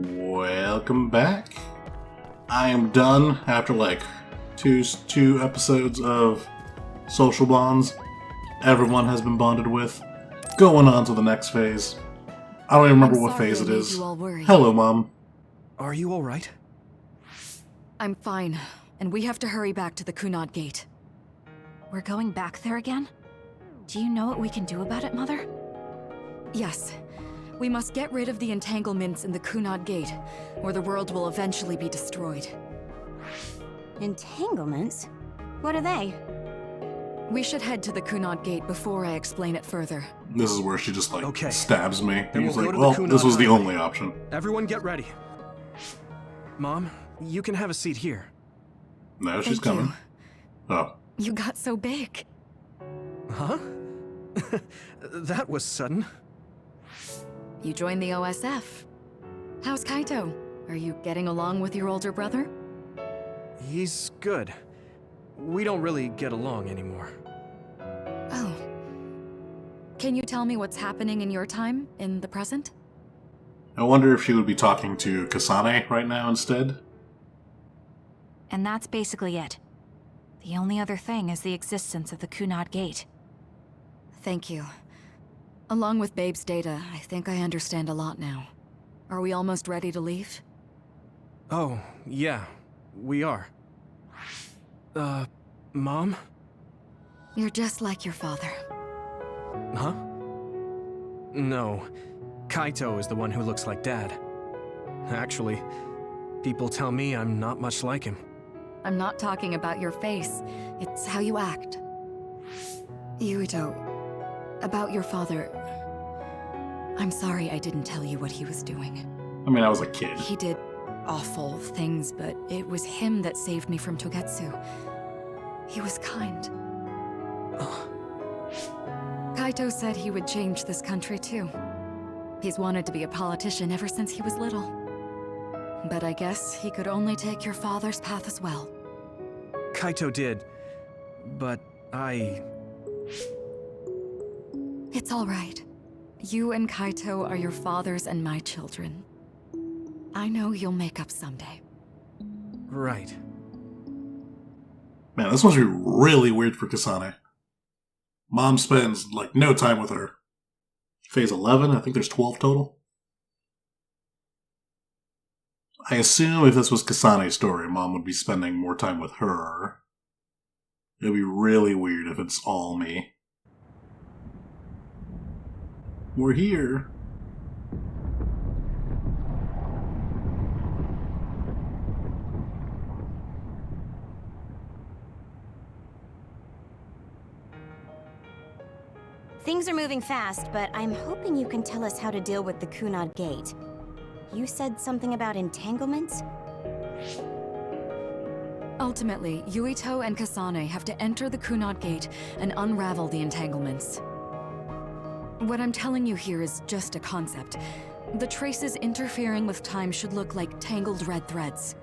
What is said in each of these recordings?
Welcome back. I am done after like two episodes of Social Bonds. Everyone has been bonded with. Going on to the next phase. I don't even remember what phase it is. Hello, Mom. Are you alright? I'm fine, and we have to hurry back to the Kunad Gate. We're going back there again? Do you know what we can do about it, Mother? Yes. We must get rid of the entanglements in the Kunad Gate, or the world will eventually be destroyed. Entanglements? What are they? We should head to the Kunad Gate before I explain it further. This is where she just like stabs me. Then He's we'll like, go well, to the this was the Kunad only option. Everyone get ready. Mom, you can have a seat here. No, she's Thank coming. you. Oh. You got so big. Huh? That was sudden. You joined the OSF. How's Kaito? Are you getting along with your older brother? He's good. We don't really get along anymore. Oh. Can you tell me what's happening in your time, in the present? I wonder if she would be talking to Kasane right now instead. And that's basically it. The only other thing is the existence of the Kunad Gate. Thank you. Along with Babe's data, I think I understand a lot now. Are we almost ready to leave? Oh, yeah, we are. Mom? You're just like your father. Huh? No. Kaito is the one who looks like Dad. Actually, people tell me I'm not much like him. I'm not talking about your face. It's how you act. Yuito, about your father... I'm sorry I didn't tell you what he was doing. I mean, I was a kid. He did awful things, but it was him that saved me from Togetsu. He was kind. Kaito said he would change this country too. He's wanted to be a politician ever since he was little. But I guess he could only take your father's path as well. Kaito did, but It's all right. You and Kaito are your father's and my children. I know you'll make up someday. Right. Man, this must be really weird for Kasane. Mom spends, like, no time with her. Phase 11, I think there's 12 total. I assume if this was Kasane's story, Mom would be spending more time with her. It'd be really weird if it's all me. We're here. Things are moving fast, but I'm hoping you can tell us how to deal with the Kunad Gate. You said something about entanglements? Ultimately, Yuito and Kasane have to enter the Kunad Gate and unravel the entanglements. What I'm telling you here is just a concept. The traces interfering with time should look like tangled red threads.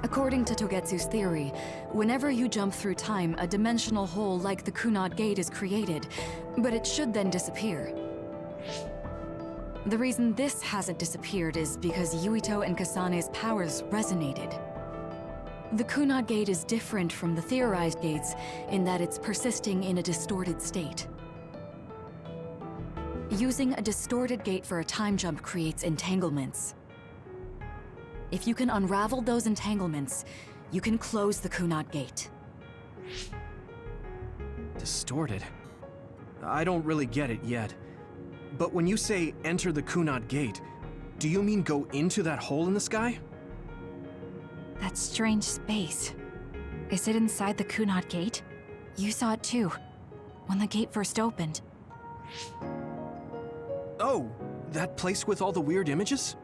According to Togetsu's theory, whenever you jump through time, a dimensional hole like the Kunad Gate is created, but it should then disappear. The reason this hasn't disappeared is because Yuito and Kasane's powers resonated. The Kunad Gate is different from the theorized gates in that it's persisting in a distorted state. Using a distorted gate for a time jump creates entanglements. If you can unravel those entanglements, you can close the Kunad Gate. Distorted? I don't really get it yet. But when you say enter the Kunad Gate, do you mean go into that hole in the sky? That strange space. Is it inside the Kunad Gate? You saw it too, when the gate first opened. Oh, that place with all the weird images?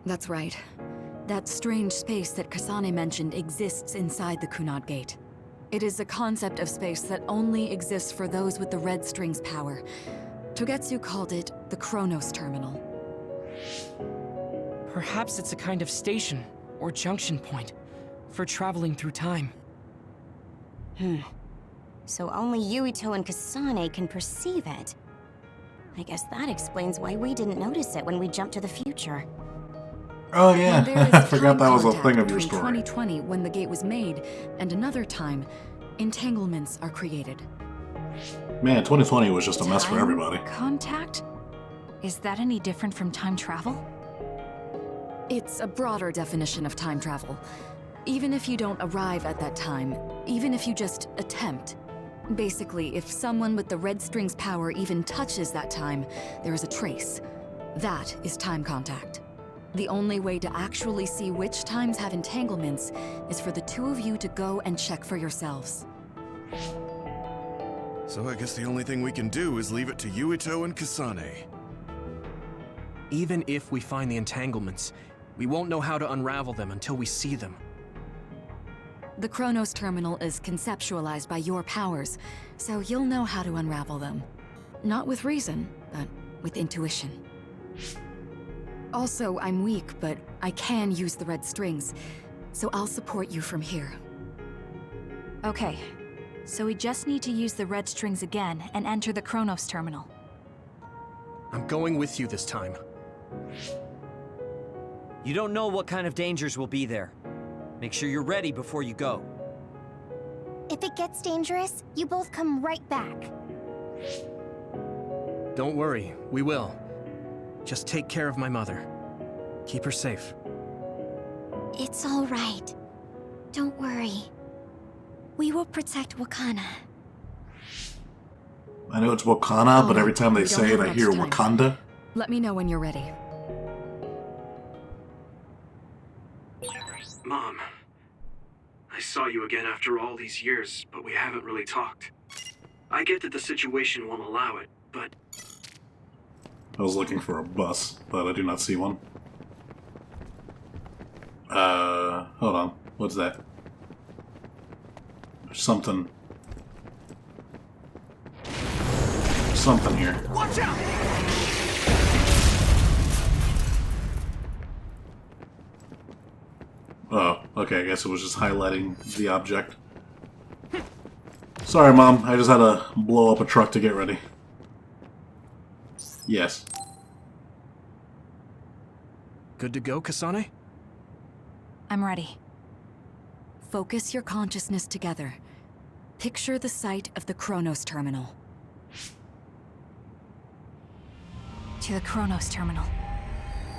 That's right. That strange space that Kasane mentioned exists inside the Kunad Gate. It is a concept of space that only exists for those with the red string's power. Togetsu called it the Chronos Terminal. Perhaps it's a kind of station, or junction point, for traveling through time. So only Yuito and Kasane can perceive it. I guess that explains why we didn't notice it when we jumped to the future. Oh Now, yeah, there is I forgot time that was a contact thing of your between story. 2020, when the gate was made, and another time, entanglements are created. Man, 2020 was just a mess for Time everybody. Contact? Is that any different from time travel? It's a broader definition of time travel. Even if you don't arrive at that time, even if you just attempt. Basically, if someone with the red string's power even touches that time, there is a trace. That is time contact. The only way to actually see which times have entanglements is for the two of you to go and check for yourselves. So I guess the only thing we can do is leave it to Yuito and Kasane. Even if we find the entanglements, we won't know how to unravel them until we see them. The Chronos Terminal is conceptualized by your powers, so you'll know how to unravel them. Not with reason, but with intuition. Also, I'm weak, but I can use the red strings, so I'll support you from here. Okay, so we just need to use the red strings again and enter the Chronos Terminal. I'm going with you this time. You don't know what kind of dangers will be there. Make sure you're ready before you go. If it gets dangerous, you both come right back. Don't worry, we will. Just take care of my mother. Keep her safe. It's all right. Don't worry. We will protect Wakana. I know it's Wakana, but Oh, every time they we don't say it, have I much hear time. Wakanda. Let me know when you're ready. Mom, I saw you again after all these years, but we haven't really talked. I get that the situation won't allow it, but I was looking for a bus, but I do not see one. Hold on. What's that? There's something. Something here. watch out! Oh, okay, I guess it was just highlighting the object. Sorry, Mom. I just had to blow up a truck to get ready. Yes. Good to go, Kasane? I'm ready. Focus your consciousness together. Picture the site of the Chronos Terminal. To the Chronos Terminal.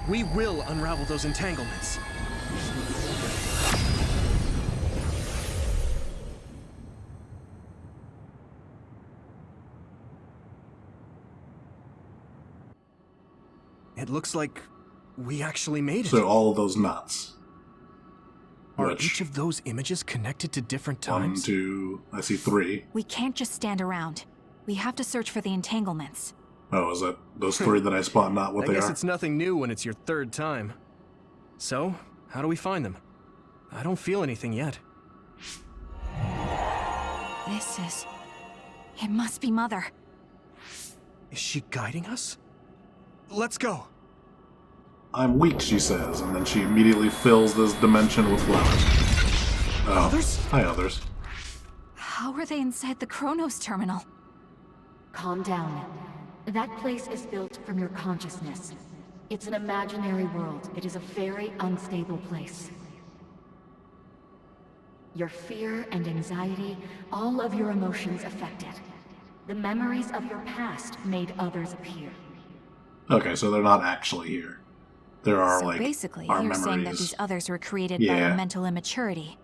We will unravel those entanglements. It looks like we actually made it. So all of those knots. Are Which, each of those images connected to different one, times? two, I see three. We can't just stand around. We have to search for the entanglements. Oh, is that those three that I spot not what I they guess are? it's nothing new when it's your third time. So, how do we find them? I don't feel anything yet. This is... It must be Mother. Is she guiding us? Let's go! I'm weak, she says, and then she immediately fills this dimension with flowers. Oh. Others? Hi, others. How are they inside the Chronos Terminal? Calm down. That place is built from your consciousness. It's an imaginary world. It is a very unstable place. Your fear and anxiety, all of your emotions affected. The memories of your past made others appear. Okay, so they're not actually here. There are, So like, basically, our you're memories. saying that these others were created by Yeah. our mental immaturity.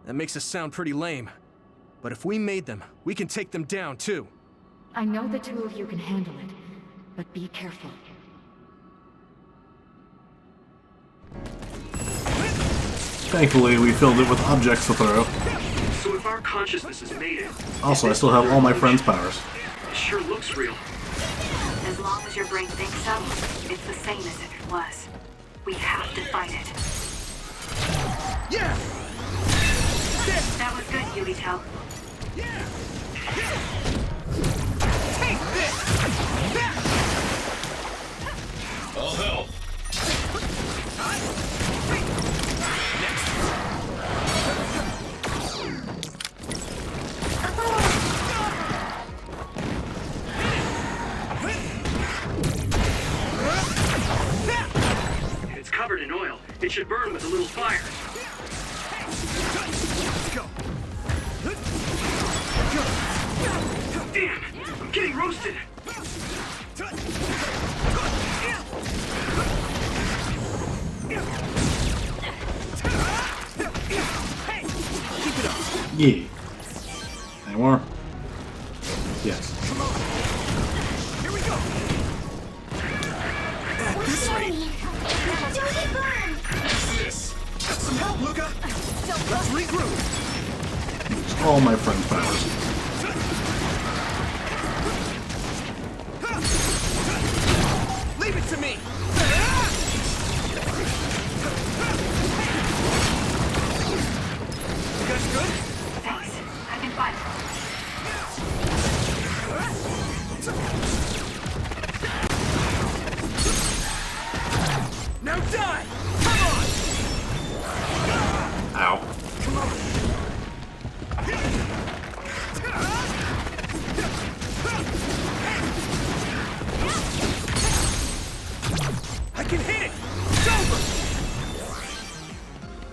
That makes us sound pretty lame. But if we made them, we can take them down too. I know the two of you can handle it, but be careful. Thankfully, we filled it with objects to throw. So if our consciousness has made it, Also, I still have all my friends' powers. it sure looks real. As long as your brain thinks so, it's the same as if it was. We have to fight it. Yeah! That was good, Yuito. Take this! I'll help. covered in oil. It should burn with a little fire. Go. Damn, I'm getting roasted. Keep it up. Yeah. Any more? Yes. Come on. Here we go. At this rate. Don't get burned! This. Got some help, Luca. Let's regroup. All my friends' powers. Leave it to me. You guys good? Thanks. I can fight. Now die! Come on! Ow. Come on! I can hit it! It's over!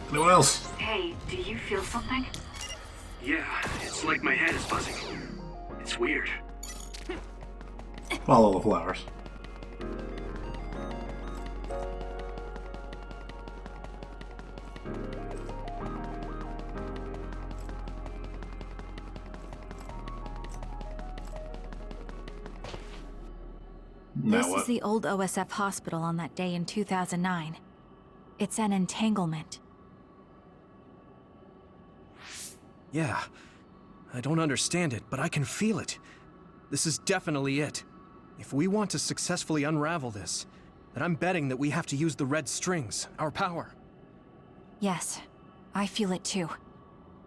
Anyone else? Hey, do you feel something? Yeah, it's like my head is buzzing. It's weird. Follow the flowers. Now This what? is the old OSF hospital on that day in 2009. It's an entanglement. Yeah. I don't understand it, but I can feel it. This is definitely it. If we want to successfully unravel this, then I'm betting that we have to use the red strings, our power. Yes, I feel it too.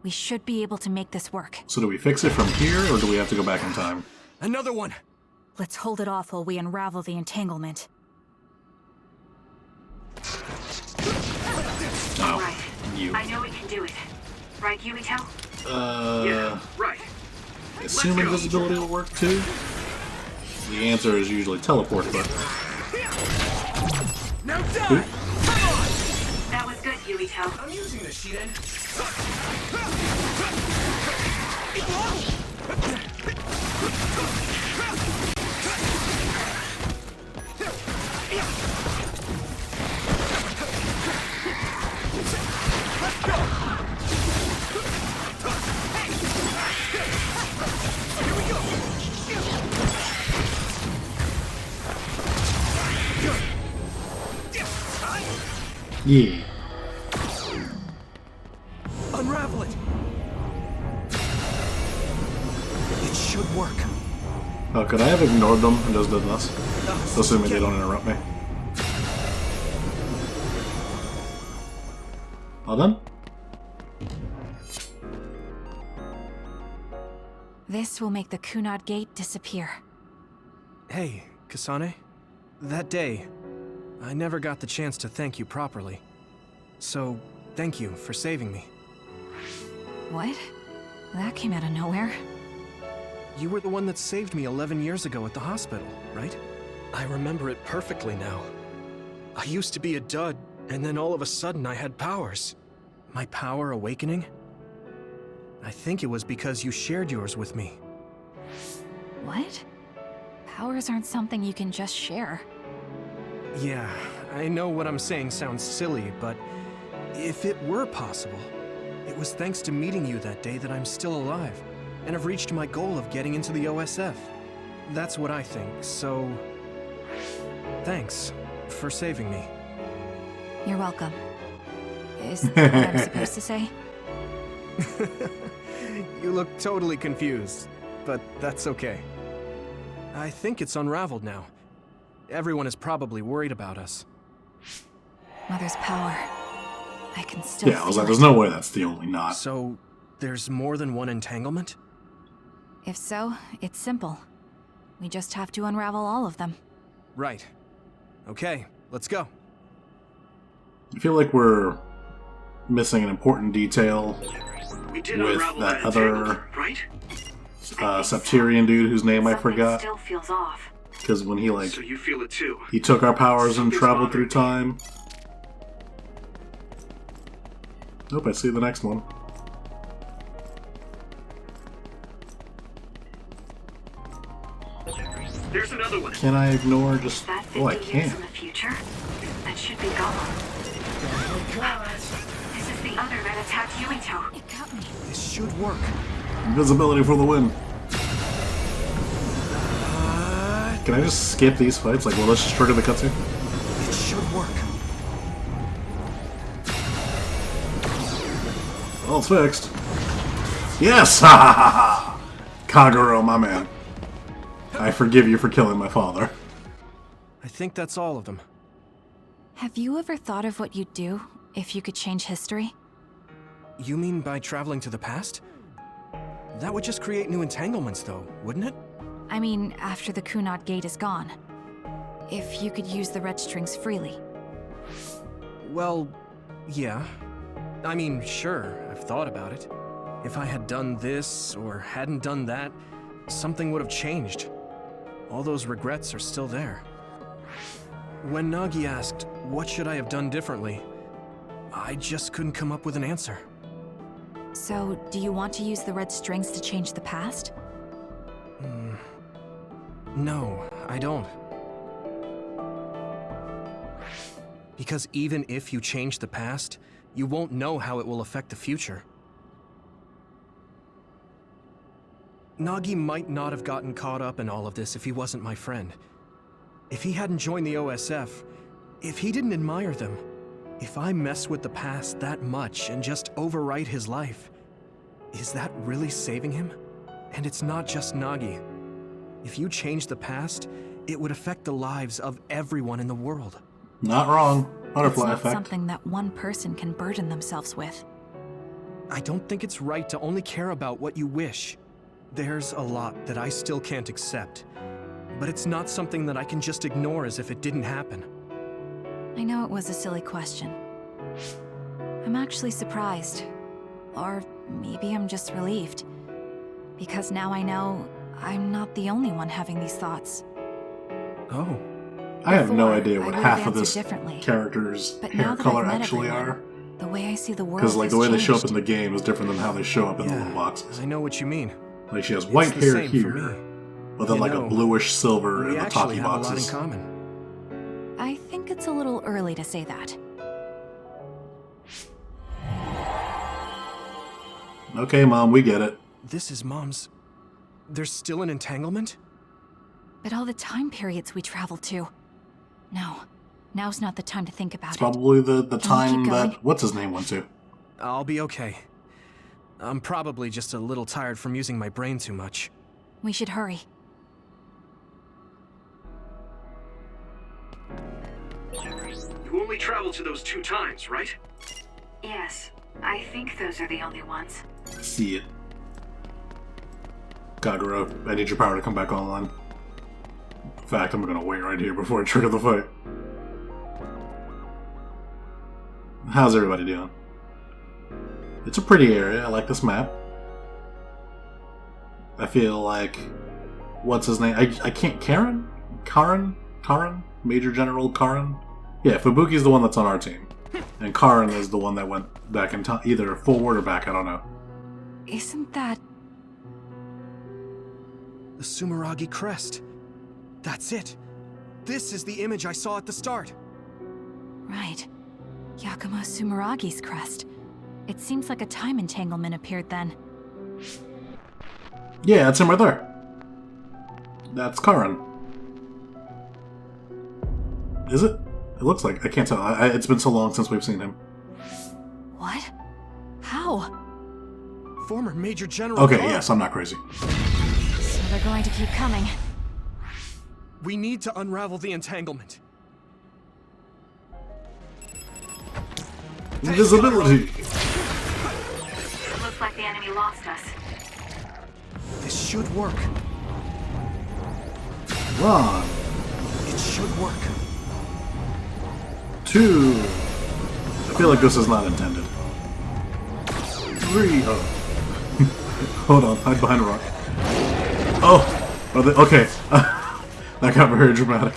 We should be able to make this work. So do we fix it from here, or do we have to go back in time? Another one! Let's hold it off while we unravel the entanglement. Oh, Right. you. I know we can do it. Right, Yuito? Yeah, right. Assume invisibility will work too? The answer is usually teleport, but... Now die! Come on! That was good, Yuito. I'm using the sheet end. Let's go! Here we go! Yeah. Unravel it! It should work. Oh, could I have ignored them and just did this? Assuming they don't interrupt me. All done? This will make the Kunad Gate disappear. Hey, Kasane. That day, I never got the chance to thank you properly. So, thank you for saving me. What? That came out of nowhere. You were the one that saved me 11 years ago at the hospital, right? I remember it perfectly now. I used to be a dud, and then all of a sudden I had powers. My power awakening? I think it was because you shared yours with me. What? Powers aren't something you can just share. Yeah, I know what I'm saying sounds silly, but if it were possible, it was thanks to meeting you that day that I'm still alive, and have reached my goal of getting into the OSF. That's what I think, so... thanks for saving me. You're welcome. Is that what I'm supposed to say? You look totally confused, but that's okay. I think it's unraveled now. Everyone is probably worried about us. Mother's power. I can still Yeah, I was feel like, there's it. no way that's the only knot. So, there's more than one entanglement? If so, it's simple. We just have to unravel all of them. Right. Okay, let's go. I feel like we're missing an important detail We did with unravel that entanglement, other right? Septirian dude whose name I Something forgot. still feels off. Because when he, like, So you feel it too. he took our powers and traveled through time. Nope, I see the next one. There's another one. Can I ignore just... That 50 Oh, I years can't. in the future? That should be gone. This is the other that attacked Yuito. It got me. This should work. Invisibility for the win. Can I just skip these fights? Like, will this just trigger the cutscene? It should work. Well, it's fixed. Yes! Ha ha ha ha! Kagero, my man. I forgive you for killing my father. I think that's all of them. Have you ever thought of what you'd do if you could change history? You mean by traveling to the past? That would just create new entanglements, though, wouldn't it? I mean, after the Kunad Gate is gone. If you could use the red strings freely. Well, yeah. I mean, sure, I've thought about it. If I had done this, or hadn't done that, something would have changed. All those regrets are still there. When Nagi asked, what should I have done differently, I just couldn't come up with an answer. So, do you want to use the red strings to change the past? No, I don't. Because even if you change the past, you won't know how it will affect the future. Nagi might not have gotten caught up in all of this if he wasn't my friend. If he hadn't joined the OSF, if he didn't admire them, if I mess with the past that much and just overwrite his life, is that really saving him? And it's not just Nagi. If you change the past, it would affect the lives of everyone in the world. Not wrong. Butterfly It's not effect. something that one person can burden themselves with. I don't think it's right to only care about what you wish. There's a lot that I still can't accept, but it's not something that I can just ignore as if it didn't happen. I know it was a silly question. I'm actually surprised. Or maybe I'm just relieved. Because now I know I'm not the only one having these thoughts. Oh. I have no Before, idea I what would half have of this answered differently. character's But hair now that color I've met actually everyone, are. the way I see the world Because like the has way they show up changed. in the game is different than how they show up in the Yeah, little boxes. I know what you mean. Like she has white the hair same for here, me. but then You like a know, bluish silver in We the actually talkie have a lot in boxes. common. I think it's a little early to say that. Okay, Mom, we get it. This is Mom's... There's still an entanglement? But all the time periods we travel to. No, now's not the time to think about It's it. probably the Can we time keep going? that what's his name went to. I'll be okay. I'm probably just a little tired from using my brain too much. We should hurry. You only traveled to those 2 times, right? Yes, I think those are the only ones. See it. Kagero, I need your power to come back online. In fact, I'm gonna wait right here before I trigger the fight. How's everybody doing? It's a pretty area. I like this map. I feel like... What's his name? I can't... Karen? Karen? Major General Karen? Yeah, Fubuki's the one that's on our team. And Karen is the one that went back in time. Either forward or back, I don't know. Isn't that... The Sumeragi crest. That's it. This is the image I saw at the start. Right. Yakumo Sumeragi's crest. It seems like a time entanglement appeared then. Yeah, that's him right there. That's Karen. Is it? It looks like. I can't tell. It's been so long since we've seen him. What? How? Former Major General Okay, Khan. yes, I'm not crazy. So they're going to keep coming. We need to unravel the entanglement. Invisibility! Looks like the enemy lost us. This should work. One, It should work. 2. I feel like this is not intended. 3. Oh. Hold on, hide behind a rock. Oh! Okay. That got very dramatic.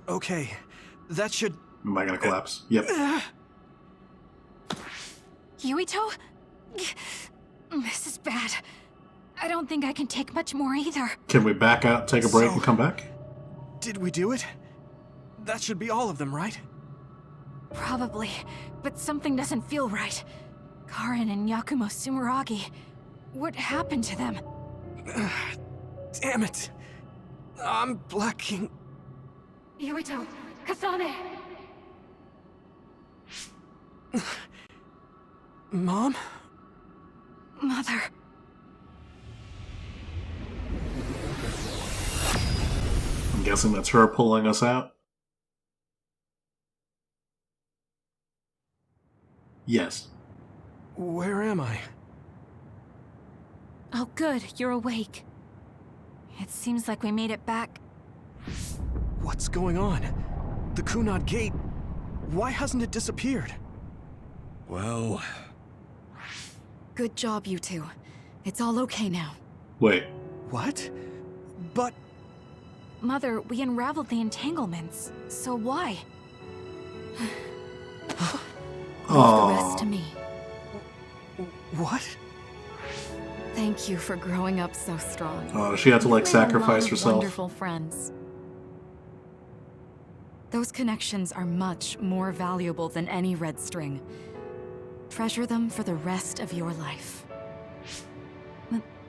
Okay, that should... Am I gonna collapse? Yep. Yuito? This is bad. I don't think I can take much more either. Can we back out, take a break, and come back? Did we do it? That should be all of them, right? Probably, but something doesn't feel right. Karin and Yakumo Sumeragi. What happened to them? Damn it. I'm blacking. Yuito, Kasane! Mom? Mother. I'm guessing that's her pulling us out. Yes. Where am I? Oh good, you're awake. It seems like we made it back. What's going on? The Kunad Gate. Why hasn't it disappeared? Well... Good job, you two. It's all okay now. Wait. What? But... Mother, we unraveled the entanglements. So why? Leave the rest to me. What? Thank you for growing up so strong. Oh, she had to, like, You made a lot sacrifice of herself. Wonderful friends. Those connections are much more valuable than any red string. Treasure them for the rest of your life.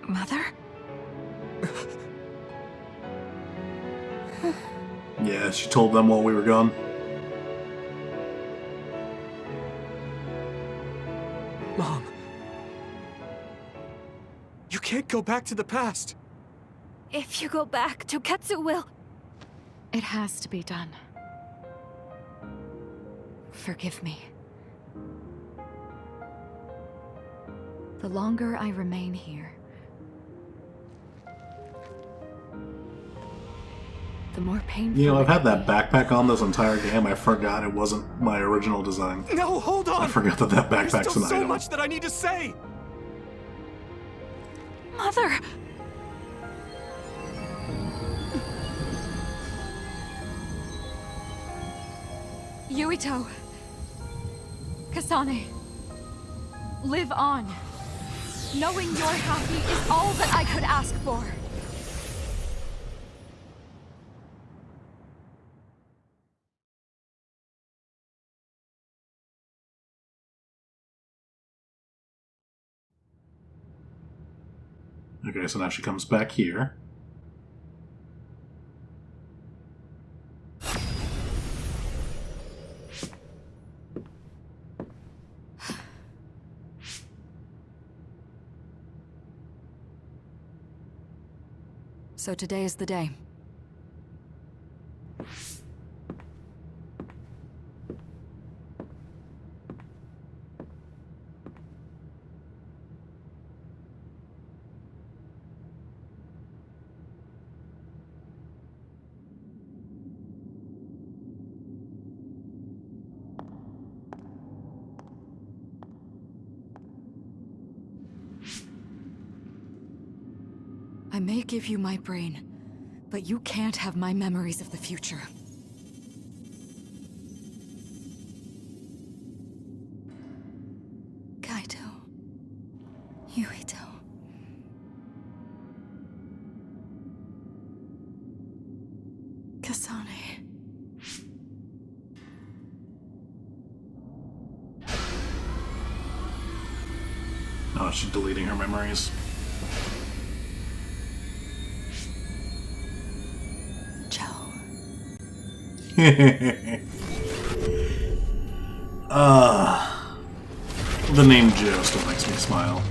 Mother? Yeah, she told them while we were gone. Mom. You can't go back to the past. If you go back, Toketsu will... It has to be done. Forgive me. The longer I remain here, the more painful. You know, I've had that backpack on this entire game. I forgot it wasn't my original design. No, hold on! I forgot that that There's backpack's still an so item. much that I need to say! Mother! Yuito, Kasane, live on. Knowing you're happy is all that I could ask for. Okay, so now she comes back here. So today is the day. I may give you my brain, but you can't have my memories of the future. Kaito. Yuito. Kasane. Oh, she's deleting her memories. The name Joe still makes me smile.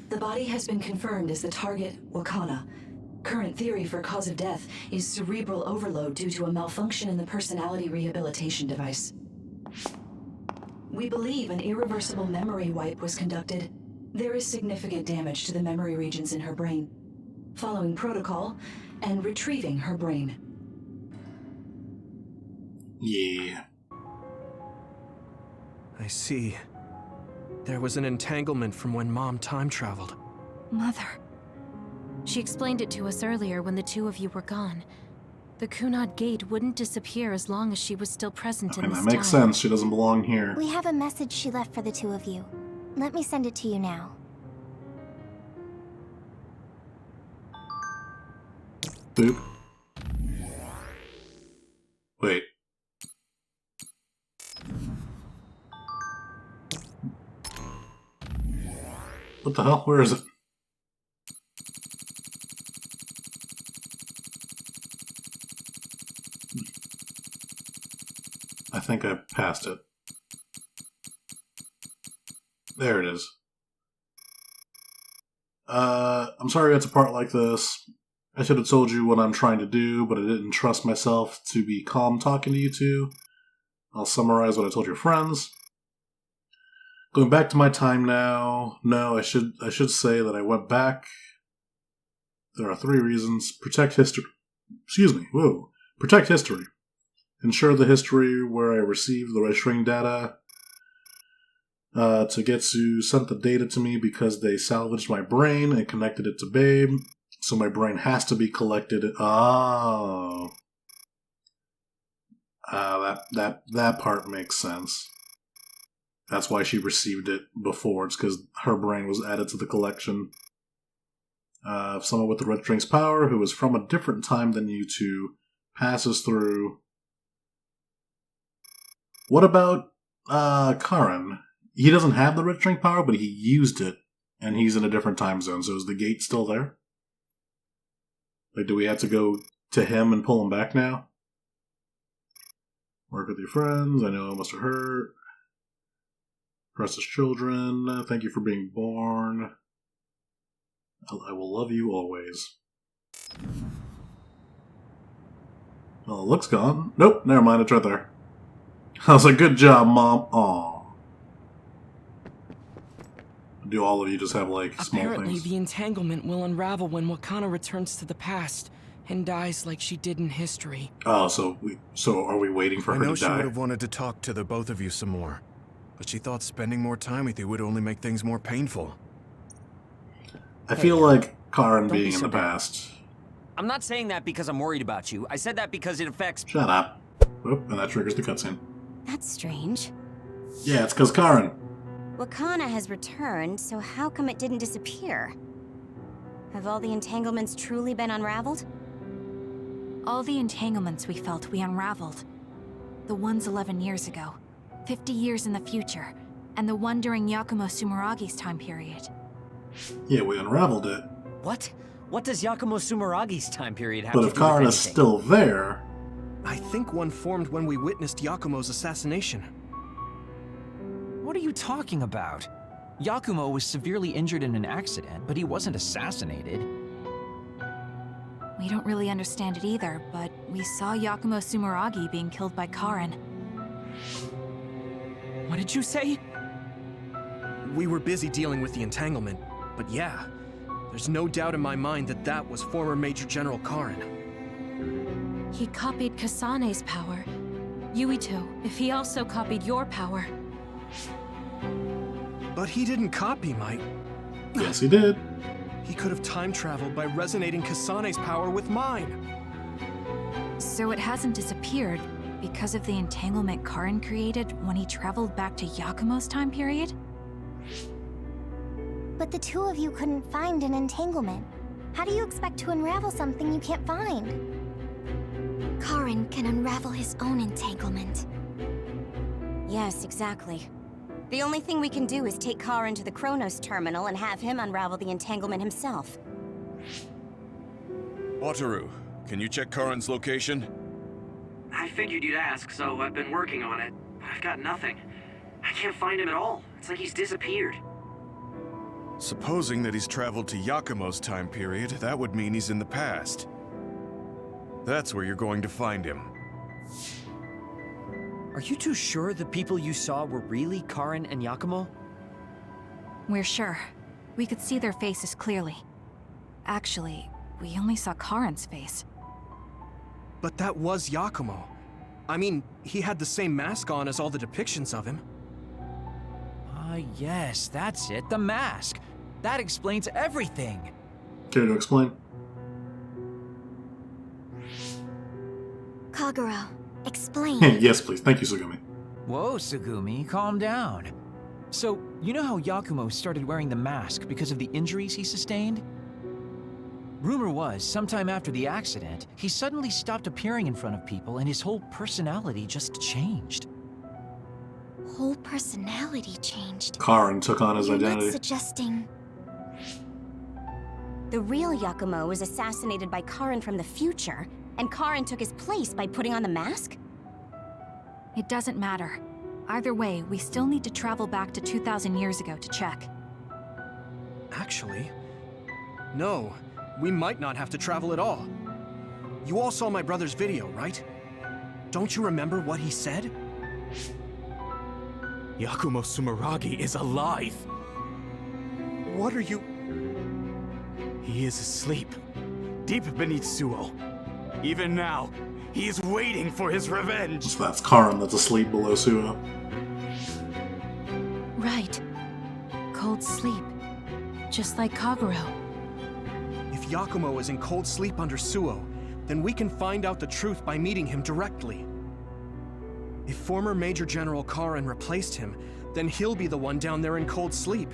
The body has been confirmed as the target, Wakana. Current theory for cause of death is cerebral overload due to a malfunction in the personality rehabilitation device. We believe an irreversible memory wipe was conducted. There is significant damage to the memory regions in her brain. Following protocol and retrieving her brain. Yeah. I see. There was an entanglement from when Mom time traveled. Mother. She explained it to us earlier when the two of you were gone. The Kunad Gate wouldn't disappear as long as she was still present in And this that makes time. sense. She doesn't belong here. We have a message she left for the two of you. Let me send it to you now. Boop. Wait. What the hell? Where is it? I think I passed it. There it is. I'm sorry it's a part like this. I should have told you what I'm trying to do, but I didn't trust myself to be calm talking to you two. I'll summarize what I told your friends. Going back to my time now. No, I should say that I went back. There are 3 reasons. Protect history. Excuse me. Whoa. Protect history. Ensure the history where I received the registering data. Tagetsu sent the data to me because they salvaged my brain and connected it to Babe. So my brain has to be collected. Oh. That part makes sense. That's why she received it before. It's because her brain was added to the collection. Someone with the Red Drink's power, who is from a different time than you two, passes through. What about Karan? He doesn't have the Red Drink power, but he used it, and he's in a different time zone. So is the gate still there? Like, do we have to go to him and pull him back now? Work with your friends. I know it must have hurt. Precious children, thank you for being born. I will love you always. Well, it looks gone. Nope, never mind, it's right there. I was like, good job, Mom. Aw. Do all of you just have, like, small Apparently, things? the entanglement will unravel when Wakana returns to the past and dies like she did in history. Oh, so are we waiting for I her know to she die? would have wanted to talk to the both of you some more, but she thought spending more time with you would only make things more painful. I feel like Karan Don't be being in so the bad. past. I'm not saying that because I'm worried about you. I said that because it affects... Shut up. Oop, and that triggers the cutscene. That's strange. Yeah, it's because Karan. Wakana has returned, so how come it didn't disappear? Have all the entanglements truly been unraveled? All the entanglements we felt we unraveled. The ones 11 years ago, 50 years in the future, and the one during Yakumo Sumeragi's time period. Yeah, we unraveled it. What? What does Yakumo Sumeragi's time period have But to if do with Karan is anything? still there... I think one formed when we witnessed Yakumo's assassination. What are you talking about? Yakumo was severely injured in an accident, but he wasn't assassinated. We don't really understand it either, but we saw Yakumo Sumeragi being killed by Karan. What did you say? We were busy dealing with the entanglement, but yeah, there's no doubt in my mind that that was former Major General Karan. He copied Kasane's power. Yuito, if he also copied your power. But he didn't copy my... Yes, he did. He could have time traveled by resonating Kasane's power with mine. So it hasn't disappeared because of the entanglement Karan created when he traveled back to Yakumo's time period? But the two of you couldn't find an entanglement. How do you expect to unravel something you can't find? Karan can unravel his own entanglement. Yes, exactly. The only thing we can do is take Karan to the Chronos terminal and have him unravel the entanglement himself. Wataru, can you check Karan's location? I figured you'd ask, so I've been working on it. But I've got nothing. I can't find him at all. It's like he's disappeared. Supposing that he's traveled to Yakumo's time period, that would mean he's in the past. That's where you're going to find him. Are you two sure the people you saw were really Karen and Yakumo? We're sure. We could see their faces clearly. Actually, we only saw Karin's face. But that was Yakumo. I mean, he had the same mask on as all the depictions of him. Yes, that's it, the mask. That explains everything. Care to explain? Kagero, explain. Yes, please. Thank you, Sugumi. Whoa, Sugumi, calm down. So, you know how Yakumo started wearing the mask because of the injuries he sustained? Rumor was, sometime after the accident, he suddenly stopped appearing in front of people and his whole personality just changed. Whole personality changed. Karen took on his You're identity. not suggesting... The real Yakumo was assassinated by Karen from the future, and Karen took his place by putting on the mask? It doesn't matter. Either way, we still need to travel back to 2,000 years ago to check. Actually, no. We might not have to travel at all. You all saw my brother's video, right? Don't you remember what he said? Yakumo Sumeragi is alive! What are you... He is asleep, deep beneath Suo. Even now, he is waiting for his revenge! So that's Karen that's asleep below Suo. Right. Cold sleep. Just like Kagero. If Yakumo is in cold sleep under Suo, then we can find out the truth by meeting him directly. If former Major General Karen replaced him, then he'll be the one down there in cold sleep.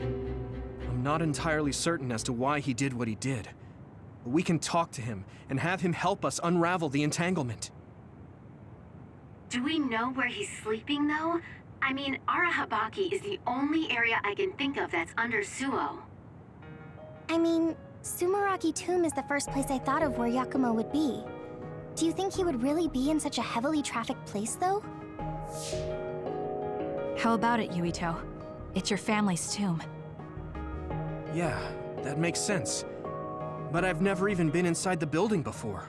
I'm not entirely certain as to why he did what he did, but we can talk to him and have him help us unravel the entanglement. Do we know where he's sleeping, though? I mean, Arahabaki is the only area I can think of that's under Suo. I mean, Sumeragi Tomb is the first place I thought of where Yakumo would be. Do you think he would really be in such a heavily trafficked place, though? How about it, Yuito? It's your family's tomb. Yeah, that makes sense. But I've never even been inside the building before.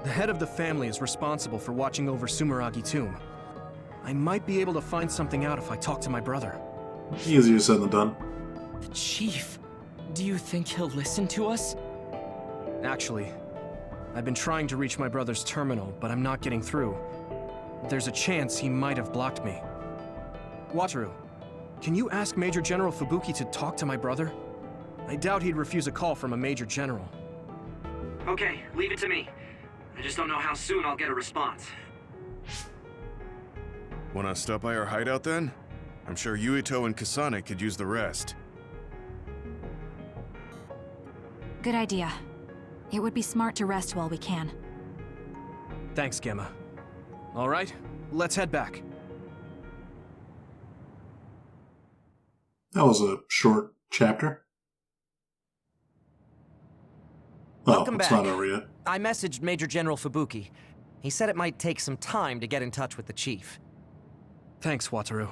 The head of the family is responsible for watching over Sumeragi Tomb. I might be able to find something out if I talk to my brother. Easier said than done. The Chief. Do you think he'll listen to us? Actually, I've been trying to reach my brother's terminal, but I'm not getting through. There's a chance he might have blocked me. Wataru, can you ask Major General Fubuki to talk to my brother? I doubt he'd refuse a call from a Major General. Okay, leave it to me. I just don't know how soon I'll get a response. Wanna stop by our hideout then? I'm sure Yuito and Kasane could use the rest. Good idea. It would be smart to rest while we can. Thanks, Gemma. All right, let's head back. That was a short chapter. Welcome it's back. not over yet. I messaged Major General Fubuki. He said it might take some time to get in touch with the Chief. Thanks, Wataru.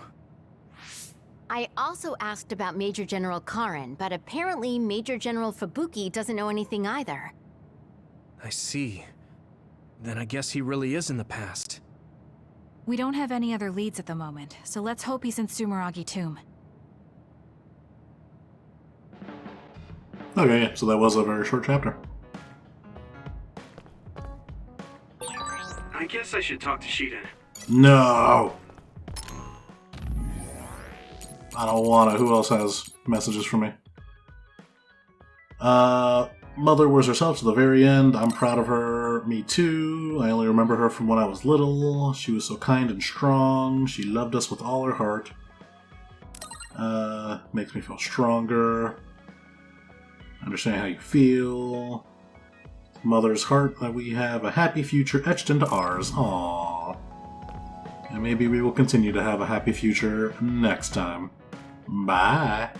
I also asked about Major General Karen, but apparently Major General Fubuki doesn't know anything either. I see. Then I guess he really is in the past. We don't have any other leads at the moment, so let's hope he's in Sumeragi Tomb. Okay, yeah, so that was a very short chapter. I guess I should talk to Shiden. No! I don't wanna. Who else has messages for me? Mother was herself to the very end. I'm proud of her. Me too. I only remember her from when I was little. She was so kind and strong. She loved us with all her heart. Makes me feel stronger. Understand how you feel. Mother's heart that we have a happy future etched into ours. Aww. And maybe we will continue to have a happy future next time. Bye.